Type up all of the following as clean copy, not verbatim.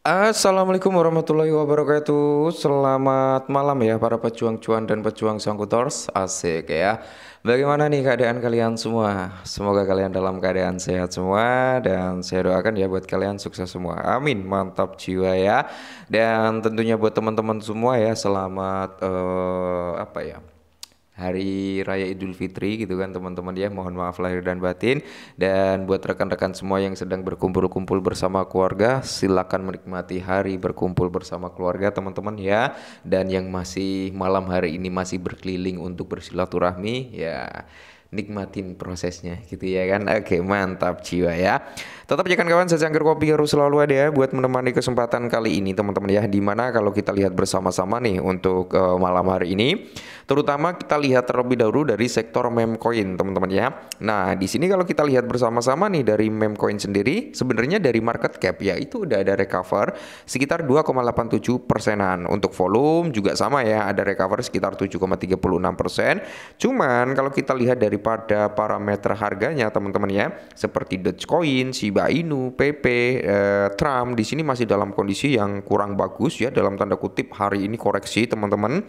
Assalamualaikum warahmatullahi wabarakatuh. Selamat malam ya para pejuang cuan dan pejuang sangkutors. Asik ya. Bagaimana nih keadaan kalian semua? Semoga kalian dalam keadaan sehat semua dan saya doakan ya buat kalian sukses semua. Amin. Mantap jiwa ya. Dan tentunya buat teman-teman semua ya selamat apa ya? Hari Raya Idul Fitri gitu kan teman-teman ya, mohon maaf lahir dan batin. Dan buat rekan-rekan semua yang sedang berkumpul-kumpul bersama keluarga, silakan menikmati hari berkumpul bersama keluarga teman-teman ya. Dan yang masih malam hari ini masih berkeliling untuk bersilaturahmi ya, nikmatin prosesnya gitu ya kan. Oke, mantap jiwa ya. Tetap jangan kawan, secangkir kopi harus selalu ada ya buat menemani kesempatan kali ini teman-teman ya. Dimana kalau kita lihat bersama-sama nih untuk malam hari ini, terutama kita lihat terlebih dahulu dari sektor meme coin teman-teman ya. Nah di sini kalau kita lihat bersama-sama nih dari meme coin sendiri, sebenarnya dari market cap ya itu udah ada recover sekitar 2,87%-an. Untuk volume juga sama ya, ada recover sekitar 7,36%. Cuman kalau kita lihat daripada parameter harganya teman-teman ya, seperti Dogecoin, Shiba Inu, PP, Trump di sini masih dalam kondisi yang kurang bagus ya, dalam tanda kutip hari ini koreksi teman-teman.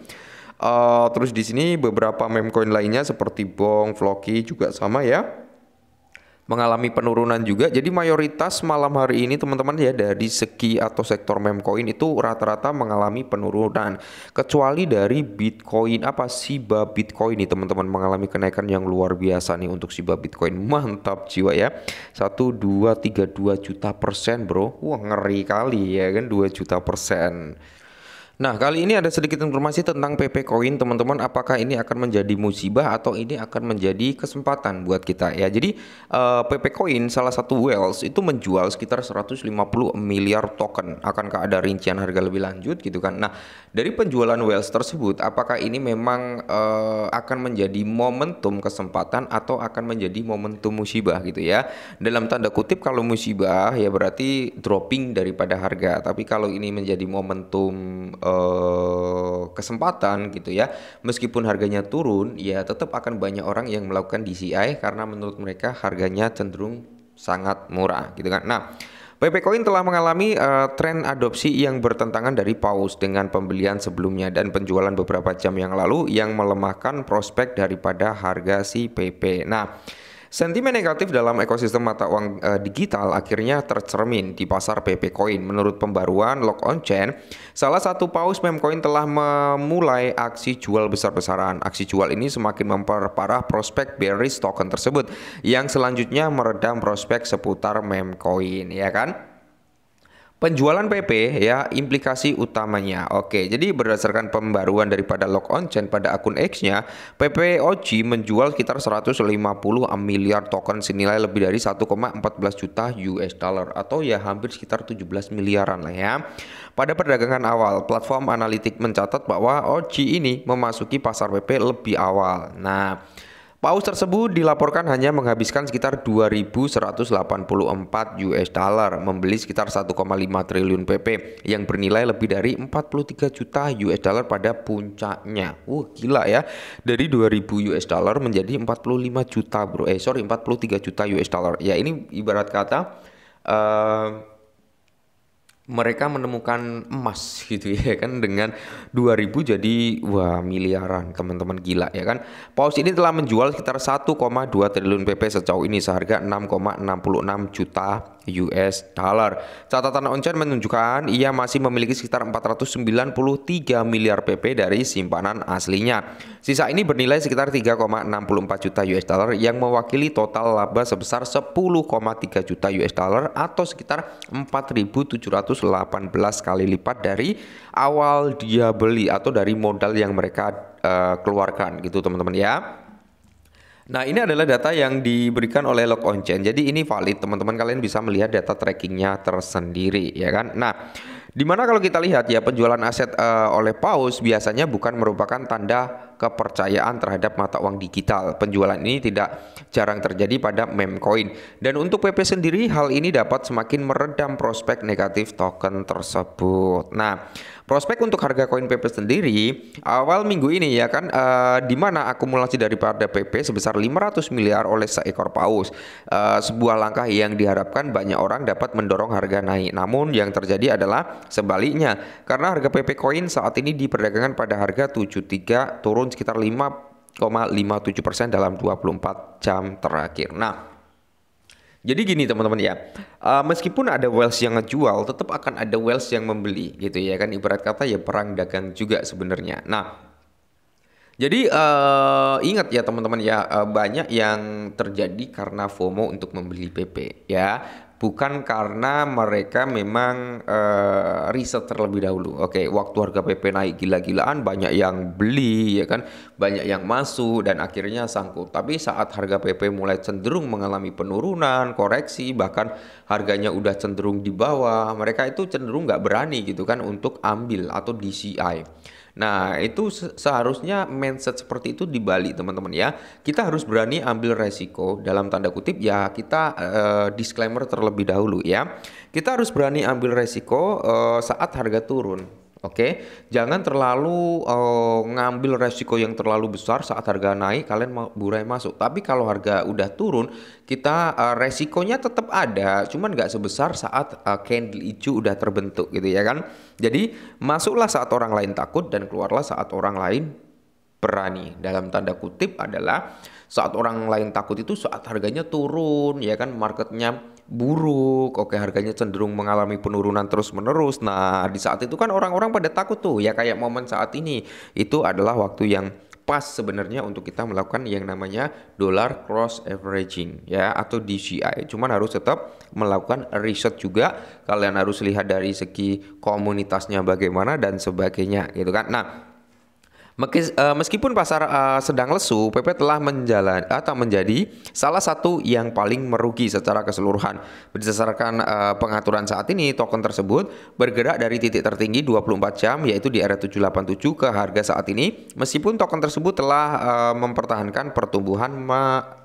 Terus di sini beberapa meme coin lainnya seperti Bong, Floki juga sama ya, mengalami penurunan juga. Jadi mayoritas malam hari ini teman-teman ya dari segi atau sektor meme coin itu rata-rata mengalami penurunan. Kecuali dari Bitcoin Shiba Bitcoin nih teman-teman mengalami kenaikan yang luar biasa nih untuk Shiba Bitcoin. Mantap jiwa ya. 1,232 juta% bro. Wah ngeri kali ya kan, 2 juta persen. Nah, kali ini ada sedikit informasi tentang PP Coin, teman-teman. Apakah ini akan menjadi musibah atau ini akan menjadi kesempatan buat kita ya? Jadi, PP Coin salah satu whales itu menjual sekitar 150 miliar token. Akankah ada rincian harga lebih lanjut gitu kan? Nah, dari penjualan whales tersebut, apakah ini memang akan menjadi momentum kesempatan atau akan menjadi momentum musibah gitu ya? Dalam tanda kutip kalau musibah ya berarti dropping daripada harga. Tapi kalau ini menjadi momentum kesempatan gitu ya, meskipun harganya turun ya tetap akan banyak orang yang melakukan DCI karena menurut mereka harganya cenderung sangat murah gitu kan. Nah, PP Coin telah mengalami tren adopsi yang bertentangan dari paus dengan pembelian sebelumnya dan penjualan beberapa jam yang lalu yang melemahkan prospek daripada harga si PP. Nah, sentimen negatif dalam ekosistem mata uang digital akhirnya tercermin di pasar PP Coin. Menurut pembaruan Lock on Chain, salah satu paus meme coin telah memulai aksi jual besar-besaran. Aksi jual ini semakin memperparah prospek bearish token tersebut yang selanjutnya meredam prospek seputar meme coin ya kan. Penjualan PP ya, implikasi utamanya. Oke, jadi berdasarkan pembaruan daripada Lock on Chain pada akun X-nya, PPOG menjual sekitar 150 miliar token senilai lebih dari 1,14 juta US dollar atau ya hampir sekitar 17 miliaran lah ya. Pada perdagangan awal, platform analitik mencatat bahwa OG ini memasuki pasar PP lebih awal. Nah, paus tersebut dilaporkan hanya menghabiskan sekitar 2.184 US dollar membeli sekitar 1,5 triliun PP yang bernilai lebih dari 43 juta US dollar pada puncaknya. Gila ya. Dari 2.000 US dollar menjadi 45 juta bro. 43 juta US dollar. Ya ini ibarat kata mereka menemukan emas gitu ya kan, dengan 2000 jadi wah miliaran teman-teman, gila ya kan. Paus ini telah menjual sekitar 1,2 triliun PP sejauh ini seharga 6,66 juta US dollar. Catatan on-chain menunjukkan ia masih memiliki sekitar 493 miliar PP dari simpanan aslinya. Sisa ini bernilai sekitar 3,64 juta US dollar yang mewakili total laba sebesar 10,3 juta US dollar atau sekitar 4.718 kali lipat dari awal dia beli atau dari modal yang mereka keluarkan gitu teman-teman ya. Nah, ini adalah data yang diberikan oleh Lock on Chain. Jadi ini valid, teman-teman, kalian bisa melihat data trackingnya tersendiri ya kan. Nah, dimana kalau kita lihat ya penjualan aset oleh paus biasanya bukan merupakan tanda kepercayaan terhadap mata uang digital. Penjualan ini tidak jarang terjadi pada meme coin. Dan untuk PP sendiri, hal ini dapat semakin meredam prospek negatif token tersebut. Nah, prospek untuk harga koin PP sendiri awal minggu ini ya kan, di mana akumulasi daripada PP sebesar 500 miliar oleh seekor paus. Sebuah langkah yang diharapkan banyak orang dapat mendorong harga naik. Namun yang terjadi adalah sebaliknya, karena harga PP koin saat ini diperdagangkan pada harga 73, turun sekitar 5,57% dalam 24 jam terakhir. Nah, jadi gini teman-teman ya, meskipun ada whales yang ngejual, tetap akan ada whales yang membeli gitu ya kan, ibarat kata ya perang dagang juga sebenarnya. Nah, jadi ingat ya teman-teman ya, banyak yang terjadi karena FOMO untuk membeli PP ya, bukan karena mereka memang riset terlebih dahulu. Oke, waktu harga PP naik gila-gilaan banyak yang beli ya kan, banyak yang masuk dan akhirnya sangkut. Tapi saat harga PP mulai cenderung mengalami penurunan, koreksi, bahkan harganya udah cenderung di bawah, mereka itu cenderung nggak berani gitu kan untuk ambil atau DCI. Nah, itu seharusnya mindset seperti itu dibalik teman-teman ya. Kita harus berani ambil resiko, dalam tanda kutip ya, kita disclaimer terlebih dahulu ya. Kita harus berani ambil resiko saat harga turun. Oke, jangan terlalu ngambil resiko yang terlalu besar saat harga naik kalian mau burai masuk. Tapi kalau harga udah turun, kita resikonya tetap ada, cuman nggak sebesar saat candle hijau udah terbentuk gitu ya kan. Jadi masuklah saat orang lain takut dan keluarlah saat orang lain berani. Dalam tanda kutip adalah saat orang lain takut itu saat harganya turun ya kan, marketnya buruk, oke, harganya cenderung mengalami penurunan terus menerus. Nah, di saat itu kan orang-orang pada takut tuh ya, kayak momen saat ini itu adalah waktu yang pas sebenarnya untuk kita melakukan yang namanya dollar cross averaging ya, atau DCI. Cuman harus tetap melakukan riset juga, kalian harus lihat dari segi komunitasnya bagaimana dan sebagainya gitu kan. Nah, meskipun pasar sedang lesu, PP telah menjadi salah satu yang paling merugi secara keseluruhan. Berdasarkan pengaturan saat ini, token tersebut bergerak dari titik tertinggi 24 jam yaitu di area 787 ke harga saat ini. Meskipun token tersebut telah mempertahankan pertumbuhan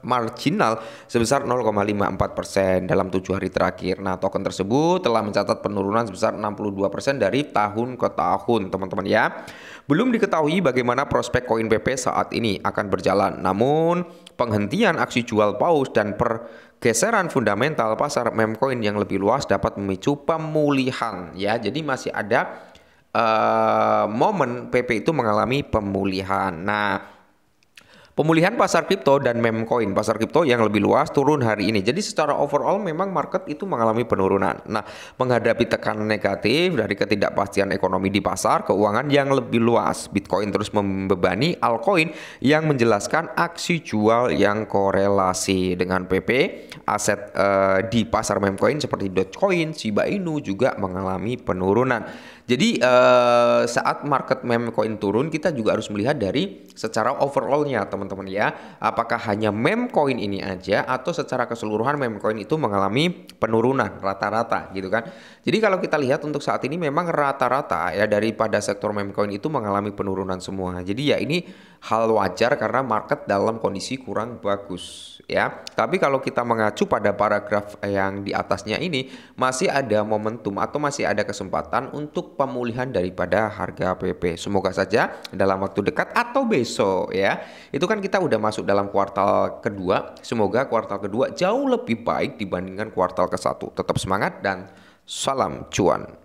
marginal sebesar 0,54% dalam 7 hari terakhir. Nah, token tersebut telah mencatat penurunan sebesar 62% dari tahun ke tahun, teman-teman ya. Belum diketahui bagaimana prospek koin PP saat ini akan berjalan. Namun, penghentian aksi jual paus dan pergeseran fundamental pasar meme coin yang lebih luas dapat memicu pemulihan ya. Jadi masih ada momen PP itu mengalami pemulihan. Nah, pemulihan pasar kripto dan meme coin, pasar kripto yang lebih luas turun hari ini. Jadi secara overall memang market itu mengalami penurunan. Nah, menghadapi tekanan negatif dari ketidakpastian ekonomi di pasar keuangan yang lebih luas, Bitcoin terus membebani altcoin yang menjelaskan aksi jual yang korelasi dengan PP. Aset di pasar meme coin seperti Dogecoin, Shiba Inu juga mengalami penurunan. Jadi saat market meme coin turun, kita juga harus melihat dari secara overallnya teman-teman ya. Apakah hanya meme coin ini aja atau secara keseluruhan meme coin itu mengalami penurunan rata-rata gitu kan. Jadi kalau kita lihat untuk saat ini memang rata-rata ya daripada sektor meme coin itu mengalami penurunan semua. Jadi ya ini hal wajar karena market dalam kondisi kurang bagus ya. Tapi kalau kita mengacu pada paragraf yang di atasnya ini, masih ada momentum atau masih ada kesempatan untuk pemulihan daripada harga PP. Semoga saja dalam waktu dekat atau besok ya. Itu kan kita udah masuk dalam kuartal kedua. Semoga kuartal kedua jauh lebih baik dibandingkan kuartal ke-1. Tetap semangat dan salam cuan.